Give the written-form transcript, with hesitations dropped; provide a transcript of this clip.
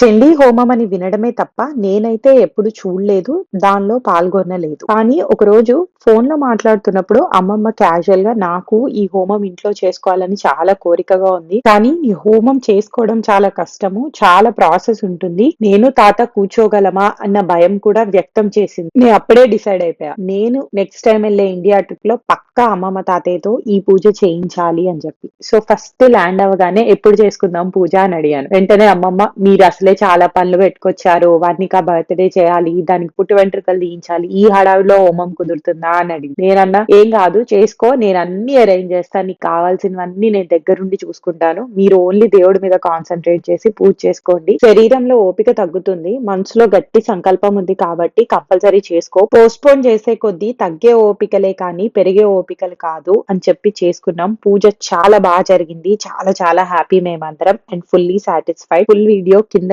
చండీ హోమం అని వినడమే తప్ప నేనైతే ఎప్పుడు చూడలేదు. దానిలో పాల్గొనలేదు. కానీ ఒకరోజు ఫోన్‌లో మాట్లాడుతున్నప్పుడు అమ్మమ్మ క్యాజుయల్‌గా నాకు ఈ హోమం ఇంట్లో చేసుకోవాలని చాలా కోరికగా ఉంది. కానీ ఈ హోమం చేసుకోవడం చాలా కష్టము. చాలా ప్రాసెస్ ఉంటుంది. నేను తాత కూర్చోగలమా అన్న భయం కూడా వ్యక్తం చేసింది. నేను అప్పుడే డిసైడ్ అయిపోయా. నేను నెక్స్ట్ టైమ్ ఎళ్ళే ఇండియా ట్రిప్‌లో పక్కా అమ్మమ్మ, తాతయ్యతో ఈ పూజ చేయించాలి అని చెప్పి. సో ఫస్ట్ ల్యాండ్ అవ్వగానే ఎప్పుడు చేసుకుందాం పూజ అని అడిగాను. వెంటనే అమ్మమ్మ మీరసలే చాలా పనులు పెట్టుకొచ్చారు. వర్ణిక బర్త్‌డే చేయాలి. దానికి పుట్టు వెంట్రుకలు తీయించాలి. ఈ హడావిడిలో హోమం కుదురుతుందా అని అడిగింది. నేనన్నా ఏం కాదు చేసుకో నేనన్నీ అరేంజ్ చేస్తా. నీకు కావాల్సినవన్నీ నేను దగ్గరుండి చూసుకుంటాను. మీరు ఓన్లీ దేవుడి మీద కాన్సంట్రేట్ చేసి పూజ చేసుకోండి. శరీరంలో ఓపిక తగ్గుతుంది. మనసులో గట్టి సంకల్పం ఉంది కాబట్టి కంపల్సరీ చేసుకో. పోస్ట్‌పోన్ చేసే కొద్దీ తగ్గే ఓపికలే కానీ పెరిగే ఓపికలు కాదు అని చెప్పి చేసుకున్నాం. పూజ చాలా జరిగింది. చాలా చాలా హ్యాపీ మేమందరం and fully satisfied. Full video కింద